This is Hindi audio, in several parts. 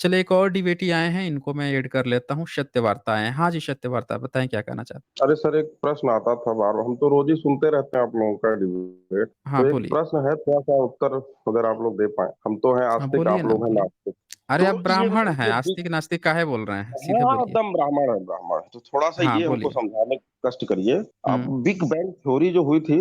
चलिए एक और डिबेटी आए हैं, इनको मैं ऐड कर लेता हूँ, सत्यवार्ता आए हैं। हाँ जी, सत्यवार्ता बताएँ क्या कहना चाहते अरे सर, एक प्रश्न आता था बार-बार, हम तो रोज ही सुनते रहते हैं आप लोगों का डिबेट। हैं? हाँ, तो एक बोलिए। प्रश्न है, थोड़ा-सा उत्तर अगर आप लोग दे पाएँ। हम तो हैं हाँ, आस्तिक, बोलिए आप ना, लोग हैं बोलिए। नास्तिक। अरे आप तो ये ब्राह्मण हैं, बताइए आस्तिक नास्तिक काहे बोल रहे हैं? सीधे हाँ, बोलिए। एकदम ब्राह्मण है, ब्राह्मण है। तो थोड़ा-सा हाँ, ये हमको बोलिए। समझाने का कष्ट करिए। आप हुँ, बिग बैंग थ्योरी जो हुई थी,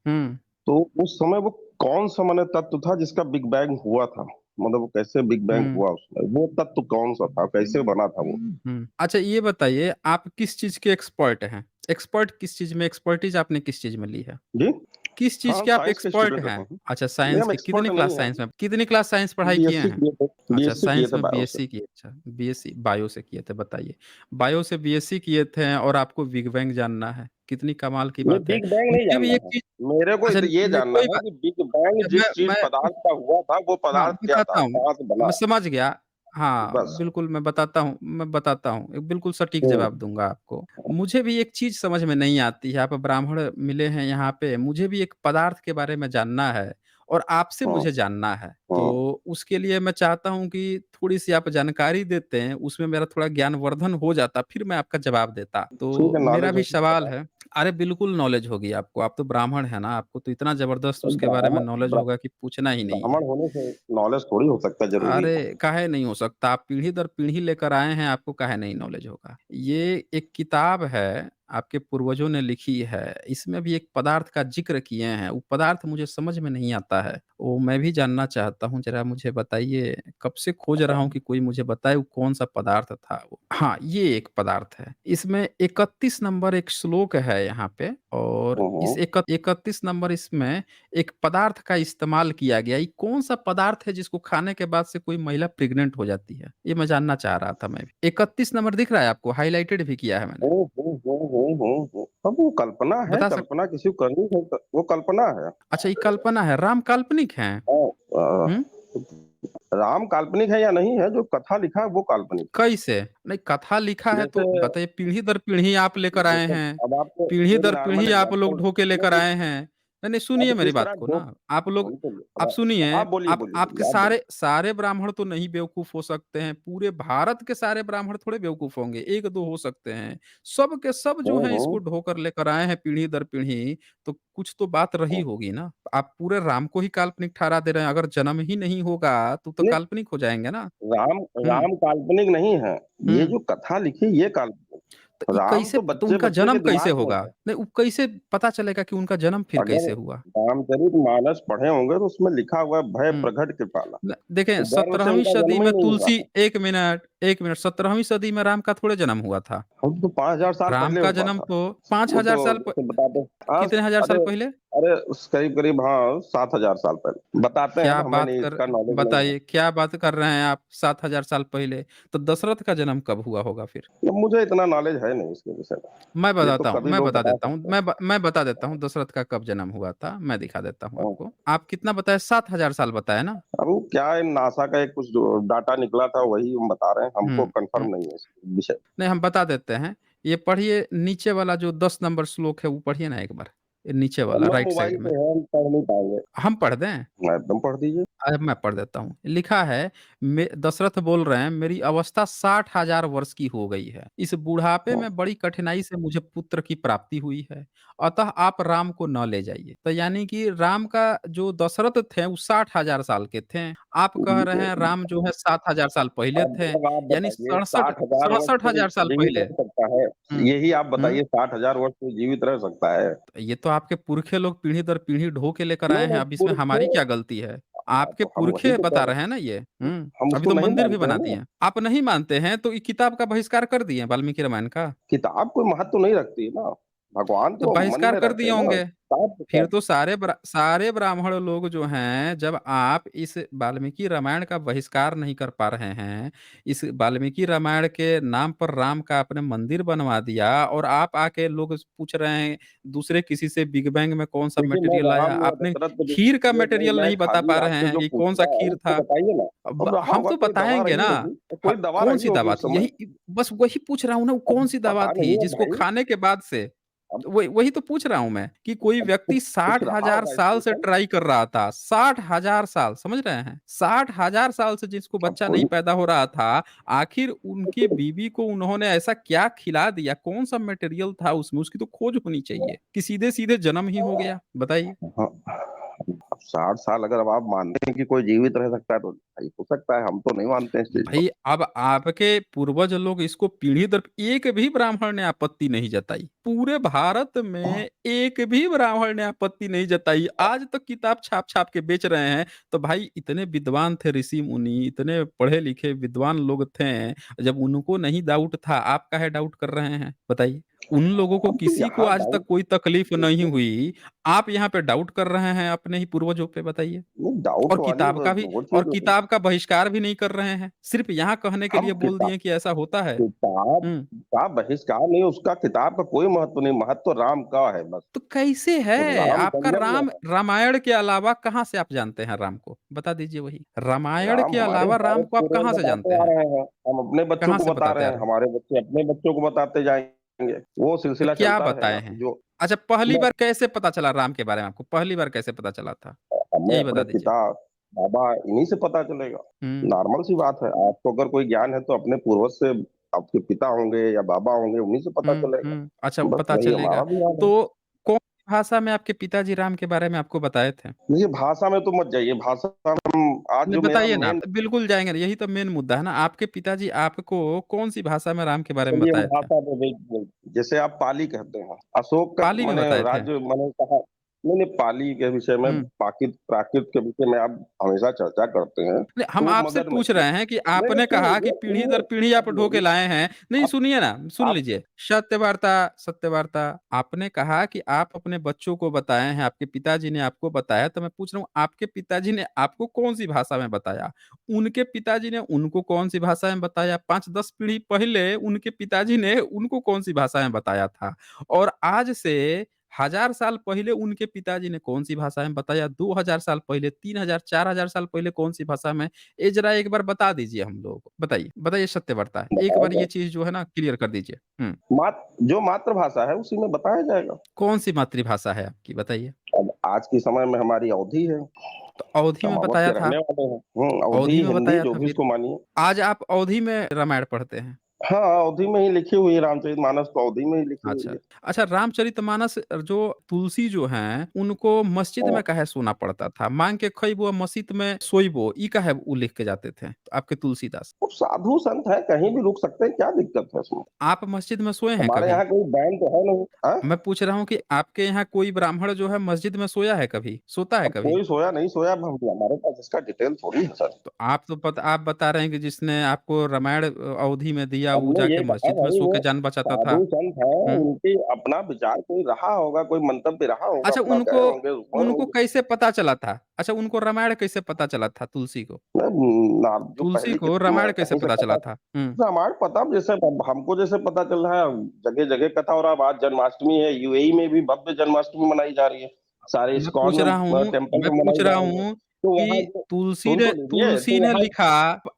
हुँ, तो उस समय वो कौन-सा माने तत्व था जिसका बिग बैंग हुआ था? मतलब वो कैसे बिग बैंग हुँ, हुआ उसमें? वो तत्व कौन-सा था? कैसे बना था वो? हुँ। अच्छा ये बताइए आप किस चीज़ के एक्सपर्ट हैं? एक्सपर्ट किस चीज़ में एक्सपर्टीज़ आपने किस चीज़ में ली है? जी? किस चीज़ हाँ, के आप साइंस के एक्सपर्ट स्टूडेंट हैं? हैं। अच्छा नहीं, साइंस हम के एक्सपर्ट कितनी क्लास नहीं हैं। साइंस में कितनी क्लास साइंस पढ़ाई किए बीएससी हैं? किए थे, अच्छा बीएससी किए साइंस थे में बायो से। बीएससी किए अच्छा बीएससी बायो से किए थे बताइए। बायो से बीएससी किए थे और आपको बिग बैंग जानना है, कितनी कमाल की नहीं, बात है। बिग बैंग नहीं मुझे भी जानना एक है। चीज़ मेरे को अच्छा ये मैं जानना कोई है बात कि बिग बैंग अच्छा जिस चीज़ मैं पदार्थ का हुआ था, वो हाँ, पदार्थ क्या बताता था? हूँ। कहाँ से मैं बना? समझ गया। हाँ, बस। बिल्कुल मैं बताता हूँ। एक बिल्कुल सटीक हुँ, जवाब दूँगा आपको। मुझे भी एक चीज़ समझ में नहीं आती है, आप ब्राह्मण मिले हैं यहाँ पे, मुझे भी एक पदार्थ के बारे में जानना है और आपसे हुँ, मुझे जानना है। हुँ। तो उसके लिए मैं चाहता हूँ कि थोड़ी-सी आप जानकारी देते हैं, उसमें मेरा थोड़ा ज्ञानवर्धन हो जाता, फिर मैं आपका जवाब देता। ठीक तो है, मेरा नॉलेज भी हो तो सवाल बताएँ। है अरे! बिल्कुल नॉलेज होगी आपको, आप तो ब्राह्मण हैं ना, आपको तो इतना ज़बरदस्त तो उसके बारे में नॉलेज होगा कि पूछना ही नहीं है। ब्राह्मण होने से नॉलेज थोड़ी हो सकता है ज़रूरी है। अरे! काहे नहीं हो सकता? आप पीढ़ी दर पीढ़ी लेकर आए हैं, आपको काहे नहीं नॉलेज होगा? ये एक किताब है, आपके पूर्वजों ने लिखी है, इसमें भी एक पदार्थ का ज़िक्र किए हैं, वो पदार्थ मुझे समझ में नहीं आता है। वो मैं भी जानना चाहता हूँ, ज़रा मुझे बताइए, कब से खोज रहा हूँ कि कोई मुझे बताए वो कौन-सा पदार्थ था वो? हाँ, ये एक पदार्थ है। इसमें 31 नंबर एक श्लोक है यहाँ पे और हुँ, इस हुँ। 31 नंबर इसमें एक पदार्थ का इस्तेमाल किया गया। ये कौन-सा पदार्थ है जिसको खाने के बाद से कोई महिला प्रेग्नेंट हो जाती है? ये मैं जानना चाह रहा था मैं भी। 31 नंबर दिख रहा है आपको? हाइलाइटेड भी किया है मैंने। हुँ। अब वो कल्पना है, बता सक कल्पना किसी को करनी है तो वो कल्पना है। अच्छा ये कल्पना है, राम काल्पनिक हैं? हाँ, हुँ? राम काल्पनिक है या नहीं है, जो कथा लिखा है वो काल्पनिक है। कैसे? नहीं कथा लिखा है जैसे तो बताइए पीढ़ी दर पीढ़ी आप लेकर आए जैसे हैं। अब आपको पीढ़ी एक दर नॉर्मल पीढ़ी आप लोग एग्ज़ाम्पल ढो के लेकर नहीं, आए हैं। नहीं, नहीं सुनिए अब मेरी किस बात तरह को ढोक ना। आप लोग वही तो आप सुनिए, आप बोलिए, आपके बोलिए, आप बोलिए। सारे सारे ब्राह्मण तो नहीं बेवकूफ़ हो सकते हैं। पूरे भारत के सारे ब्राह्मण थोड़े बेवकूफ़ होंगे, 1-2 हो सकते हैं। सब के सब जो हुँ, हैं इसको हुँ, ढो कर लेकर आए हैं पीढ़ी दर पीढ़ी, तो कुछ तो बात रही हुँ। होगी ना। आप पूरे राम को ही काल्पनिक ठहरा दे रहे हैं। अगर जन्म ही नहीं होगा तो नहीं, काल्पनिक हो जाएँगे ना। राम हुँ, राम काल्पनिक नहीं है। ये हुँ। जो कथा लिखी ये काल्पनिक तो है। ये राम कैसे तो तो उनका बच्चे-बच्चे जन्म के कैसे दिमाग में होगा? है। नहीं, वो कैसे पता चलेगा कि उनका जन्म फिर अगर कैसे हुआ? रामचरितमानस पढ़े होंगे तो उसमें लिखा हुआ है भय हुँ। प्रगट कृपाला। न देखें तो गर्भ से 17वीं उनका सदी जन्म ही में नहीं हुआ तुलसी है। 1 मिनट 17वीं सदी में राम का थोड़े जन्म हुआ था। हम तो 5000 साल राम पहले का हुआ जन्म था। तो वो तो 5000 साल प जैसे बताते हाँ, कितने हज़ार अरे साल पहले? अरे उस करीब-करीब हाँ, 7000 साल पहले। बताते हैं क्या ना, हमें बात नहीं कर इसका नॉलेज नहीं है। बताइए क्या बात कर रहे हैं आप 7000 साल पहले? तो दशरथ का जन्म कब हुआ होगा फिर? अब मुझे इतना नॉलेज है नहीं इसके विषय में। ये तो कवि मैं लोग बता बता देता हूँ सकते हैं। मैं बता देता हूँ दशरथ का कब जन्म हुआ था, मैं दिखा देता हूँ हाँ, आपको। आप कितना बताए 7000 साल बताए ना? अब वो क्या है नासा का एक कुछ जो डाटा निकला था वही हम बता रहे हैं, हमको हुँ, हुँ। कन्फर्म नहीं है इस विषय। नहीं, हम बता देते हैं। ये पढ़िए नीचे वाला जो 10 नंबर श्लोक है, वो पढ़िए ना एक बार। ये नीचे वाला मतलब राइट मोबाइल साइड में। पे है, हम पढ़ नहीं पाएँगे। हम पढ़ दें? एकदम पढ़ दीजिए। मैं पढ़ देता हूँ। लिखा है दशरथ बोल रहे हैं, मेरी अवस्था 60,000 वर्ष की हो गई है। इस बुढ़ापे हाँ, में बड़ी कठिनाई से मुझे पुत्र की प्राप्ति हुई है। अतः आप राम को न ले जाइए। तो यानी कि राम का जो दशरथ थे, वो 60,000 साल के थे। आप कह रहे हैं राम जो है 7,000 साल पहले थे। अब आप यानी बताइए 67 60,000 वर्ष कोई 67,000 साल जीवित पहले। रह सकता है? हुँ, यही आप हुँ। बताइए 60,000 वर्ष कोई जीवित रह सकता है? ये तो आपके पुरखे लोग पीढ़ी दर पीढ़ी ढो के लेकर नहीं, आए हैं, नहीं अब इसमें पुरखे हमारी क्या गलती है? आपके तो हम वही पुरखे तो कह बता रहे रहे हैं ना ये। हैं। हम अभी उसको तो नहीं मंदिर भी मानते हैं बना दिए ना। हैं। आप नहीं मानते हैं तो ये किताब का बहिष्कार कर दिए वाल्मीकि रामायण का? किताब कोई महत्व नहीं रखती है ना। भगवान तो तो मन बहिष्कार में कर रहते दिए हैं ना। होंगे। साफ फिर साफ तो सारे ब्राह्मण लोग जो हैं, जब आप इस वाल्मीकि रामायण का बहिष्कार नहीं कर पा रहे हैं, इस वाल्मीकि रामायण के नाम पर राम का आपने मंदिर बनवा दिया और आप आके लोग पूछ रहे हैं दूसरे किसी से बिग बैंग में कौन-सा देखिए मैं मटेरियल आया? राम या आपने दशरथ को खीर का ये नहीं, मटेरियल मैं नहीं बता खाली पा रहे आपसे हैं जो कि कौन-सा पूछा है खीर उसको था। बताइए ना। अब अब रहा हम होगा तो कोई दवा बताएँगे रही ना। होगी, तो कोई दवा रही कौन-सी होगी दवा उस थी? समय। यही बस वही पूछ रहा हूँ ना, वो अब कौन-सी दवा पता थी नहीं है जिसको भाई। खाने के बाद से अब वही वही तो पूछ रहा हूँ मैं कि कोई अब व्यक्ति कुछ रहा 60,000 होगा साल से स्पेशल। ट्राई कर रहा था। 60,000 साल, समझ रहे हैं? 60,000 साल से जिसको अब बच्चा नहीं कोई पैदा हो रहा था, आखिर उनकी बीवी को उन्होंने ऐसा क्या खिला दिया? कौन-सा मटेरियल था उसमें? उसकी तो खोज होनी चाहिए कि सीधे-सीधे जन्म ही हो गया। बताइए। हाँ, अब 60 साल अगर अब आप मानते हैं कि कोई जीवित रह सकता है तो भाई हो सकता है, हम तो नहीं मानते इस चीज को। भाई अब आपके पूर्वज लोग इसको पीढ़ी दर एक भी ब्राह्मण ने आपत्ति नहीं जताई। पूरे भारत में एक भी ब्राह्मण ने आपत्ति नहीं जताई। आज तक किताब छाप-छाप के बेच रहे हैं। तो भाई इतने विद्वान थे ऋषि-मुनि, इतने पढ़े-लिखे विद्वान लोग थे, जब उनको नहीं डाउट था, आप काहे डाउट कर रहे हैं? बताइए। उन लोगों को अब तो किसी को यहाँ आज तक डाउट कोई तकलीफ नहीं हुई। आप यहाँ पे डाउट कर रहे हैं अपने ही पूर्वजों पे, बताइए। नहीं, डाउट और वाली किताब का भी वो और चीज नहीं। किताब का बहिष्कार भी नहीं कर रहे हैं। सिर्फ़ यहाँ कहने के हम लिए बोल किताब दिए कि ऐसा होता है। किताब हुँ, का बहिष्कार नहीं, उसका किताब का कोई महत्व नहीं, महत्व राम का है बस। तो कैसे तो है? राम आपका जंगल में राम है। रामायण के अलावा कहाँ से आप जानते हैं राम को? बता दीजिए वही। रामायण राम के हमारे अलावा हमारे राम को आप कहाँ पूर्वज से जानते बताते आ हैं? रहे हैं, हम अपने बच्चों कहाँ को से बता बताते रहे आ हैं, रहे हैं? हमारे बच्चे अपने बच्चों को बताते जाएंगे, वो तो सिलसिला क्या चलता बताए रहेगा। हैं? जो अच्छा, पहली मैं बार कैसे पता चला राम के बारे में आपको? पहली बार कैसे पता चला था? हमें यही अपने बता दीजिए। पिता बाबा इन्हीं से पता चलेगा। हुँ, नॉर्मल सी बात है, आपको अगर कोई ज्ञान है तो अपने पूर्वज से, आपके पिता होंगे या बाबा होंगे, उन्हीं से पता हुँ, चलेगा। हुँ। अच्छा, बस पता वही चलेगा। हमारा भी हाल है। तो कौन-सी भाषा में आपके पिताजी राम के बारे में आपको बताए थे? देखिए भाषा में तो मत जाइए, भाषा में हम आज नहीं, जो मेरा बताइए ना, मेन, तो बिल्कुल जाएँगे ना, यही तो मेन मुद्दा है ना। आपके पिताजी आपको कौन-सी भाषा में राम के बारे में चलिए हम बताए थे? भाषा में जैसे आप पाली कहते हैं, अशोक का पाली में माने बताए थे? राज्य माने कहा। नहीं नहीं, पाली के विषय में, हुँ। बाकी प्राकृत के विषय में आप हमेशा चर्चा करते हैं नहीं, तो हम वो आपसे मगध में पूछ थे। रहे हैं कि नहीं नहीं, आपने सुन कहा कि लीजिए पीढ़ी दर सुनिए, पीढ़ी आप ढो के अब लाए हैं। नहीं, आप सुनिए ना, सुन आप लीजिए। सत्यवार्ता सत्यवार्ता आपने कहा कि आप अपने बच्चों को बताए हैं, आपके पिताजी ने आपको बताया, तो मैं पूछ रहा हूँ आपके पिताजी ने आपको कौन-सी भाषा में बताया? उनके पिताजी ने उनको कौन-सी भाषा में बताया? 5-10 पीढ़ी पहले उनके पिताजी ने उनको कौन-सी भाषा में बताया था? और आज से 1000 साल पहले उनके पिताजी ने कौन-सी भाषा में बताया? 2000 साल पहले, 3000 4000 साल पहले कौन-सी भाषा में, ये ज़रा एक बार बता दीजिए हम लोगों को। बताइए, बताइए सत्यव्रता। एक बार ये बताएंगे। चीज़ जो है ना क्लियर कर दीजिए। हुँ। जो मातृभाषा है उसी में बताया जाएगा। कौन-सी मातृभाषा है आपकी बताइए? अब आज के समय में हमारी अवधी है, तो अवधी हम में अवध बताया के था। रहने वाले हैं। अवधी अवधी में हिंदी बताया जो था भी फिर। उसको मानिए। आज आप अवधी में रामायण पढ़ते हैं। हाँ, अवधी में ही लिखी हुई है, रामचरितमानस तो अवधी में ही लिखी हुई अच्छा। है। अच्छा, रामचरितमानस जो तुलसी जो हैं, उनको मस्जिद हाँ, में काहे सोना पड़ता था? माँग के खइबो मस्जिद में सोइबो, ई काहे उ लिख के जाते थे, आपके तुलसीदास? वो साधु संत है, कहीं भी रुक सकते हैं, क्या दिक्कत है उसमें? आप मस्जिद में सोए हैं हमारे कभी? यहाँ कोई बैन तो है नहीं। हाँ? मैं पूछ रहा हूँ कि आपके यहाँ कोई ब्राह्मण जो है मस्जिद में सोया है कभी? सोता है अब कभी? कोई सोया नहीं सोया, अब हम हमारे पास इसका डिटेल थोड़ी है सर। तो आप बता रहे हैं कि जिसने आपको रामायण अवधी में दिया वो हमने जाके ये कहा मस्जिद में भाई सो वो के जान बचाता था। साधु संत है, हुँ। उनके अपना विचार कोई रहा होगा, कोई मंतव्य रहा होगा, अच्छा, अपना उनको गए होंगे, रुके उनको होंगे। कैसे पता चला था? अच्छा, उनको रामायण कैसे पता चला था तुलसी को? ना जो तुलसी पहले की को रामायण कैसे कहीं से पता पता, चला था? हुँ। रामायण पता, अब जैसे अब हमको जैसे पता चल रहा है, जगह जगह कथा हो रहा है। अब आज जन्माष्टमी है, यूएई में भी भव्य जन्माष्टमी मनाई जा रही है, सारे इस्कॉन में टेम्पल मैं में पूछ मनाई रहा जा रही है। हूँ तो वहाँ कि जो, सुन तो लीजिए, तुलसी तो ने वहाँ लिखा,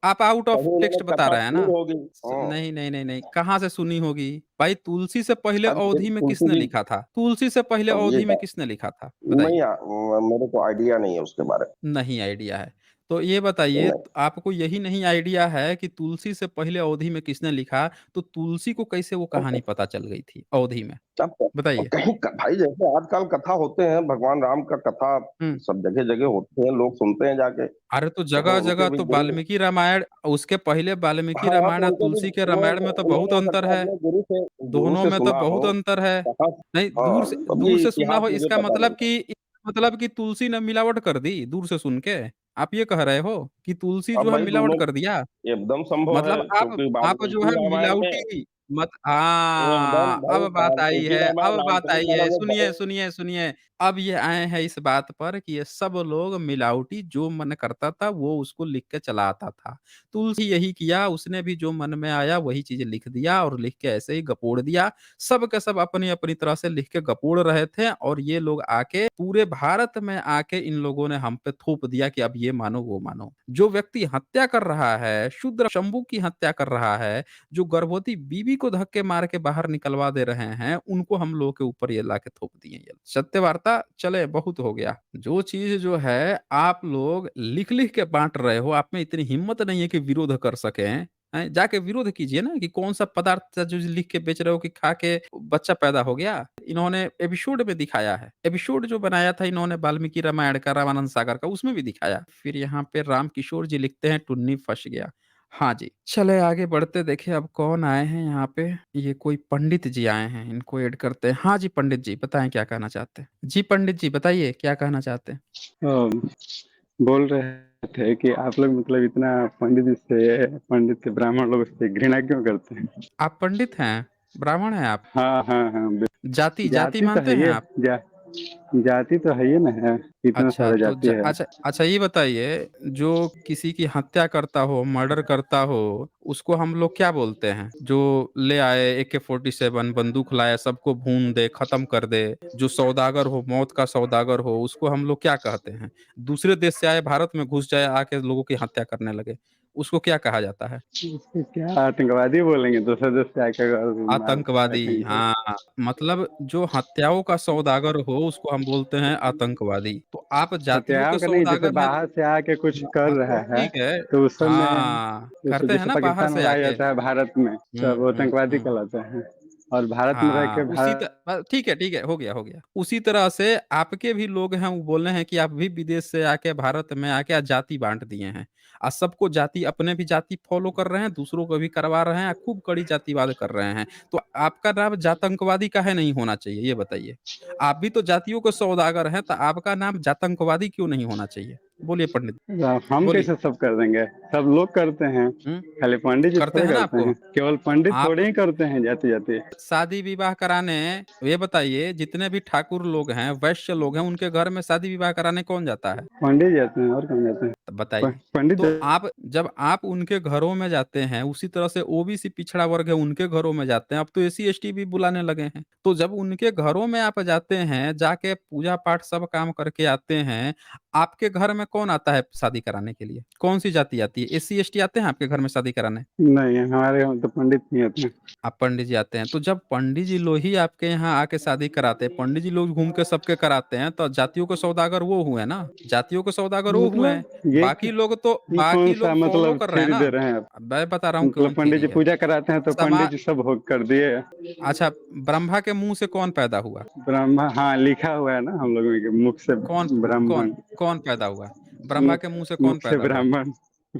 आप आउट ऑफ कहीं उन्होंने टेक्स्ट बता कथा रहे हैं सुनी ना? होगी। हाँ, नहीं, नहीं, नहीं, नहीं, कहाँ से सुनी होगी? भाई तुलसी से पहले अब अवधी में तुलसी किसने जी, लिखा था? तुलसी से पहले अब ये अवधी में किसने लिखा था? नहीं बताइए। मेरे को आइडिया नहीं है उसके बारे नहीं आइडिया है। तो ये में। बताइए नहीं, आपको यही नहीं आइडिया है कि तुलसी से पहले अवधी में किसने लिखा, तो तुलसी को कैसे वो कहानी पता चल गई थी अवधी में? अब बताइए। कहीं भाई जैसे आजकल कथा होते हैं, भगवान राम का कथा हुँ। सब जगह जगह होते हैं, लोग सुनते हैं जाके, अरे तो कहीं उनके जगह-जगह भी तो गुरु। वाल्मीकि रामायण, उसके पहले वाल्मीकि हाँ, रामायण तो और उनके भी तुलसी के वो, रामायण में तो बहुत उन्होंने हो अंतर सकता है है। अपने गुरु दोनों से में तो सुना हो बहुत अंतर है। कथा। नहीं, हाँ, अब ये दूर से सुना इतिहास हो मुझे इसका पता मतलब नहीं। कि तुलसी ने मिलावट कर दी दूर से सुन के? आप ये कह रहे हो कि तुलसी जो अब है भाई मिलावट दोनों कर दिया? एकदम संभव है, मतलब क्योंकि आप जो वाल्मीकि है रामायण में मिलावटी मत एकदम अब भाई बात आई वाल्मीकि है, रामायण अब बात आई है। रामचरितमानस में सुनिए, बहुत। सुनिए, सुनिए। अब ये आए हैं इस बात पर कि ये सब लोग मिलावटी जो मन करता था वो उसको लिख के चला आता था। तुलसी यही किया, उसने भी जो मन में आया वही चीज़ लिख दिया और लिख के ऐसे ही गपोड़ दिया। सब के सब अपनी-अपनी तरह से लिख के गपोड़ रहे थे और ये लोग आके पूरे भारत में आके इन लोगों ने हम पे थोप दिया कि अब ये मानो, वो मानो। जो व्यक्ति हत्या कर रहा है, शूद्र शंभू की हत्या कर रहा है, जो गर्भवती बीवी को धक्के मार के बाहर निकलवा दे रहे हैं, उनको हम लोगों के ऊपर ये लाके थोप दिए ये। सत्य वार्ता चले बहुत हो गया। जो चीज़ जो है आप लोग लिख-लिख के बाँट रहे हो, आप में इतनी हिम्मत नहीं है कि विरोध कर सकें, हैं? जाके विरोध कीजिए ना कि कौन-सा पदार्थ जो लिख के बेच रहे हो कि खा के बच्चा पैदा हो गया। इन्होंने एपिसोड में दिखाया है। एपिसोड जो बनाया था इन्होंने वाल्मीकि रामायण का, रामानंद सागर का, उसमें भी दिखाया। फिर यहाँ पे राम किशोर जी लिखते हैं टुन्नी फँस गया। हाँ जी, चले आगे बढ़ते देखिए अब कौन आए हैं यहाँ पे। ये कोई पंडित जी आए हैं, इनको ऐड करते हैं। हाँ जी, पंडित जी बताएँ क्या कहना चाहते हैं? जी पंडित जी बताइए क्या कहना चाहते हैं? बोल रहे थे कि आप लोग मतलब इतना पंडित से ब्राह्मण लोग से घृणा क्यों करते हैं? आप पंडित हैं? ब्राह्मण हैं आप? हाँ हाँ हाँ जाति जाति जाति तो मानते है हैं ये आप? जाति तो है ये ना है, इतना अच्छा, सारा तो जाति है। अच्छा अच्छा ये बताइए, जो किसी की हत्या करता हो, मर्डर करता हो, उसको हम लोग क्या बोलते हैं? जो ले आए AK-47 बंदूक लाए, सबको भून दे, खत्म कर दे, जो सौदागर हो, मौत का सौदागर हो, उसको हम लोग क्या कहते हैं? दूसरे देश से आए, भारत में घुस जाए, आके लोगों की हत्या करने लगे, उसको क्या कहा जाता है? इसको क्या आतंकवादी बोलेंगे, दूसरे देश से आके अगर मार आतंकवादी, रखेंगे तो। हाँ, मतलब जो हत्याओं का सौदागर हो उसको हम बोलते हैं आतंकवादी। तो आप जातियों के हत्याओं का नहीं, जैसे सौदागर हैं बाहर से आके कुछ कर हाँ, तो रहा है ठीक है। तो उस समय, हाँ, जैसे करते हैं जैसे ना बाहर पाकिस्तान में से लाया आके। जाता है भारत में, तब वो आतंकवादी हुँ। कहलाते हैं। और भारत में रह हाँ, के भारत ठीक है, हो गया। उसी तरह से आपके भी लोग हैं वो बोल रहे हैं कि आप भी विदेश से आके भारत में आके जाति बाँट दिए हैं। सबको जाति अपने भी जाति फ़ॉलो कर रहे हैं, दूसरों को भी करवा रहे हैं, खूब कड़ी जातिवाद कर रहे हैं। तो आपका नाम जातंकवादी काहे नहीं होना चाहिए, ये बताइए? आप भी तो जातियों के सौदागर हैं, तो आपका नाम जातंकवादी क्यों नहीं होना चाहिए? बोलिए पंडित, हम बोलिए। कैसे सब कर देंगे? सब लोग करते हैं, हुँ, खाली पंडित जी करते थोड़े हैं ना करते आपको? हैं। केवल पंडित आप थोड़े ही करते हैं जाति जाति। शादी-विवाह कराने ये बताइए जितने भी ठाकुर लोग हैं, वैश्य लोग हैं, उनके घर में शादी-विवाह कराने कौन जाता है? पंडित जाते हैं और कौन जाते हैं? तो बताइए। पंडित तो आप जब आप उनके घरों में जाते हैं, उसी तरह से ओबीसी पिछड़ा वर्ग है, उनके घरों में जाते हैं। अब तो एससी-एसटी भी बुलाने लगे हैं। तो जब उनके घरों में आप जाते हैं, जाके पूजा-पाठ सब काम करके आते हैं, आपके घर में कौन आता है शादी कराने के लिए? कौन-सी जाति आती है? एससी-एसटी आते हैं आपके घर में शादी कराने? नहीं, हमारे यहाँ तो पंडित नहीं आते हैं। आप पंडित जी आते हैं, तो जब पंडित जी लोग ही आपके यहाँ आके शादी कराते हैं, पंडित जी लोग घूम के सबके कराते हैं, तो जातियों के सौदागर वो हुए ना, जातियों के सौदागर वो हुए हैं। मतलब ये कौन बाकी सा लोग फॉलो मतलब कर रहे हैं थ्योरी ना। दे रहे हैं आप? अब मैं बता रहा हूँ मतलब कौन पंडित थ्योरी जी है। पूजा कराते हैं तो समा पंडित जी सब हो कर दिए। अच्छा, ब्रह्मा के मुँह से कौन पैदा हुआ? ब्रह्मा, हाँ लिखा हुआ है ना हम लोगों के मुख से कौन कौन ब्राह्मण। कौन पैदा हुआ? ब्रह्मा मुख के मुँह से कौन मुख से पैदा हुआ? ब्राह्मण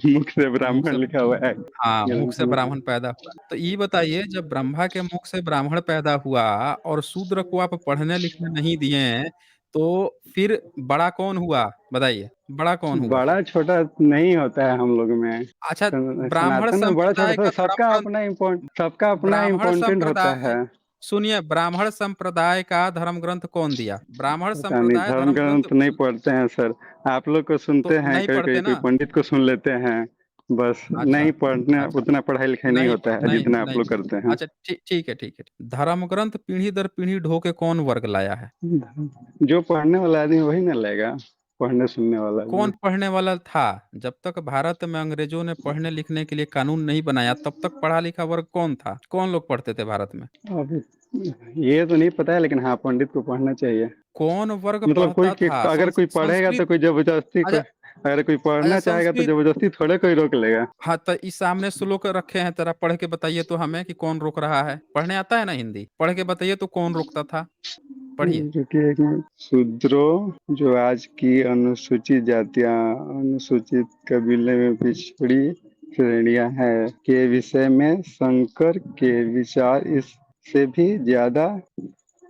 मुख से मुख ब्राह्मण से लिखा हुआ है हाँ, मुख ग्रंथ से में। ब्राह्मण पैदा हुआ। तो ये बताइए जब ब्रह्मा के मुख से ब्राह्मण पैदा हुआ और शूद्र को आप पढ़ने-लिखने नहीं दिए हैं, तो फिर बड़ा कौन हुआ? बताइए, बड़ा कौन हुआ फिर? बड़ा छोटा नहीं होता है हम लोग में। अच्छा, ब्राह्मण सनातन में बड़ा छोटा संप्रदाय का सबका धर्म अपना सबका अपना ब्राह्मण इम्पोर्टेंट होता संप्रदाय है। सुनिए, ब्राह्मण संप्रदाय का धर्म ग्रंथ कौन दिया? ब्राह्मण पता नहीं, संप्रदाय धर्म धर्म ग्रंथ ग्रंथ नहीं पढ़ते हैं सर। आप लोग को तो सुनते हैं, नहीं कभी कभी पढ़ते कोई ना? पंडित को सुन लेते हैं, बस। अच्छा, नहीं पढ़ने अच्छा। उतना पढ़ाई लिखाई नहीं नहीं होता है नहीं जितना आप नहीं। लोग करते हैं। अच्छा ठीक है। धर्म ग्रंथ पीढ़ी दर पीढ़ी ढो के कौन वर्ग लाया है? जो पढ़ने वाला आदमी वही ना लेगा, पढ़ने सुनने वाला कौन आदमी। पढ़ने वाला था? जब तक भारत में अंग्रेजों ने पढ़ने-लिखने के लिए कानून नहीं बनाया, तब तक पढ़ा-लिखा वर्ग कौन था? कौन लोग पढ़ते थे भारत में? अब ये तो नहीं पता है, लेकिन हाँ पंडित को पढ़ना चाहिए। कौन वर्ग मतलब पढ़ता था? अगर कोई पढ़ेगा तो कोई जबरदस्ती अच्छा अगर कोई अच्छा पढ़ना चाहेगा तो संस्कृत जबरदस्ती थोड़े कोई रोक लेगा। हाँ, तो इस सामने श्लोक रखे हैं, ज़रा पढ़ के बताइए तो हमें कि कौन रोक रहा है? पढ़ने आता है ना हिंदी? पढ़ के बताइए तो कौन रोकता था? पढ़िए। रुकिए एक मिनट। शूद्रों, जो आज की अनुसूचित जातियां, अनुसूचित कबीले में पिछड़ी श्रेणियां हैं, के विषय में शंकर के विचार इससे भी ज्यादा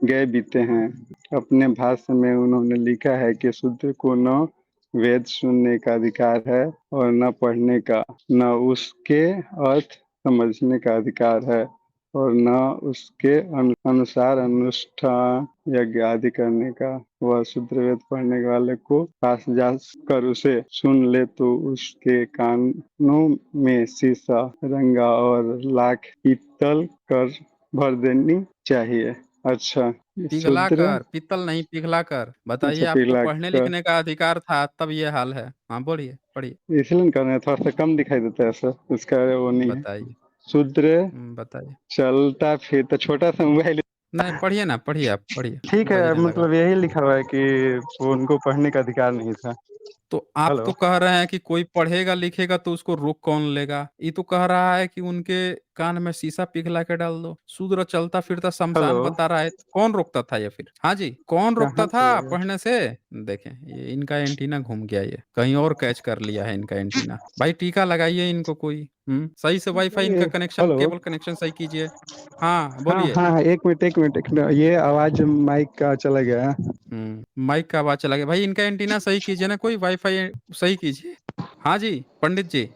गए बीते हैं। अपने भाष्य में उन्होंने लिखा है कि शूद्र को न वेद सुनने का अधिकार है और न पढ़ने का, न उसके अर्थ समझने का अधिकार है और न उसके अनुसार अनुष्ठान यज्ञ आदि करने का। वह शूद्र वेद पढ़ने वाले को पास जा कर उसे सुन ले तो उसके कानों में शीशा, रंगा और लाख पीतल कर भर देनी चाहिए। अच्छा, शूद्र, पिघलाकर, पीतल नहीं पिघलाकर। बताइए अच्छा आपको पिघला कर, पढ़ने-लिखने का अधिकार था, तब ये हाल है। हाँ, बोलिए, पढ़िए। इसलिए कर रहे हैं, थोड़ा सा कम दिखाई देता है सर, उसका वो नहीं है। बताइए। शूद्र बताइए। चलता फिरता छोटा सा मोबाइल। नहीं, पढ़िए ना, पढ़िए आप, पढ़िए, ठीक है, बजने लगा। मतलब यही लिखा हुआ है कि वो उनको पढ़ने का अधिकार नहीं था। तो आप हेलो। तो कह रहे हैं कि कोई पढ़ेगा लिखेगा तो उसको रोक कौन लेगा? ये तो कह रहा है कि उनके कान में शीशा पिघला के डाल दो। शूद्र चलता फिरता हेलो। शमशान बता रहा है, तो कौन रोकता था ये फिर? हाँ जी, कौन रोकता कहाँ था पे? पढ़ने से? देखें, ये इनका एंटीना घूम गया, ये कहीं और कैच कर लिया है इनका एंटीना। भाई टीका लगाइए इनको कोई। सही से वाईफाई इनका कनेक्शन, हेलो। केबल कनेक्शन सही कीजिए। हाँ, हाँ बोलिए। हाँ हाँ, एक मिनट, ये आवाज माइक का चला गया। माइक का आवाज चला गया। भाई इनका एंटीना सही कीजिए ना, कोई वाईफाई सही कीजिए। हाँ जी, पंडित जी।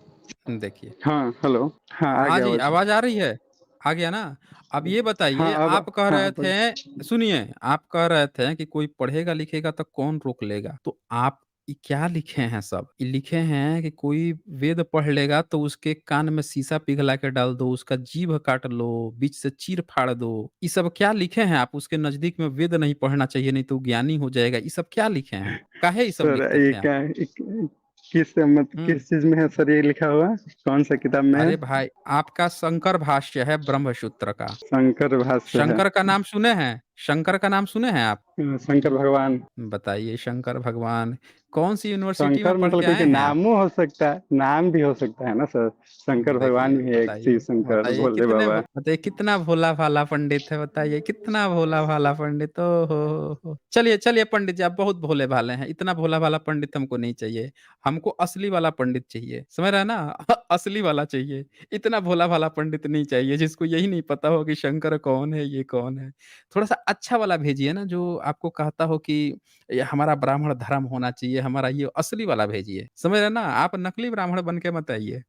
देखिए। हाँ हेलो। हाँ आ हाँ गया जी, आवाज। आवाज आ रही है? आ गया ना? अब ये हाँ बताइए, अब। आप कह हाँ रहे अब। थे, सुनिए, आप कह रहे थे कि कोई पढ़ेगा लिखेगा तो कौन रोक लेगा? तो आप ये क्या लिखे हैं सब? ये लिखे हैं कि कोई वेद पढ़ लेगा तो उसके कान में शीशा पिघला के डाल दो, उसका जीभ काट लो, बीच से चीर फाड़ दो। ये सब क्या लिखे हैं आप? उसके नजदीक में वेद नहीं पढ़ना चाहिए, नहीं तो ज्ञानी हो जाएगा। ये सब क्या लिखे हैं? काहे ये सब सर लिखते ये थे आप? क्या किस मत हम्म किस चीज में है सर, ये लिखा हुआ कौन सा किताब में है? अरे भाई, आपका शंकर भाष्य है ब्रह्मसूत्र का। शंकर भाष्य है। शंकर का नाम सुने हैं? शंकर का नाम सुने हैं आप? शंकर भगवान। बताइए, शंकर भगवान कौन सी यूनिवर्सिटी में शंकर पढ़ मतलब के कोई आए के हैं आप? नामों हो सकता है, नाम भी हो सकता है ना सर। शंकर भगवान देखिए, भी है, एक शिव बताइए, शंकर बताइए भोले बाबा। बताइए कितना भोला भाला पंडित है, बताइए कितना भोला भाला पंडित। ओ हो। चलिए चलिए पंडित जी, आप बहुत भोले भाले हैं। इतना भोला भाला पंडित हमको नहीं चाहिए। हमको असली वाला पंडित चाहिए, समझ रहे हैं ना? असली वाला चाहिए। इतना भोला भाला पंडित नहीं चाहिए जिसको यही नहीं पता हो कि शंकर कौन है, ये कौन है। थोड़ा सा अच्छा वाला भेजिए ना, जो आपको कहता हो कि ये हमारा ब्राह्मण धर्म होना चाहिए, हमारा ये असली वाला भेजिए। समझ रहे हैं ना? आप नकली ब्राह्मण बन के मत आइए।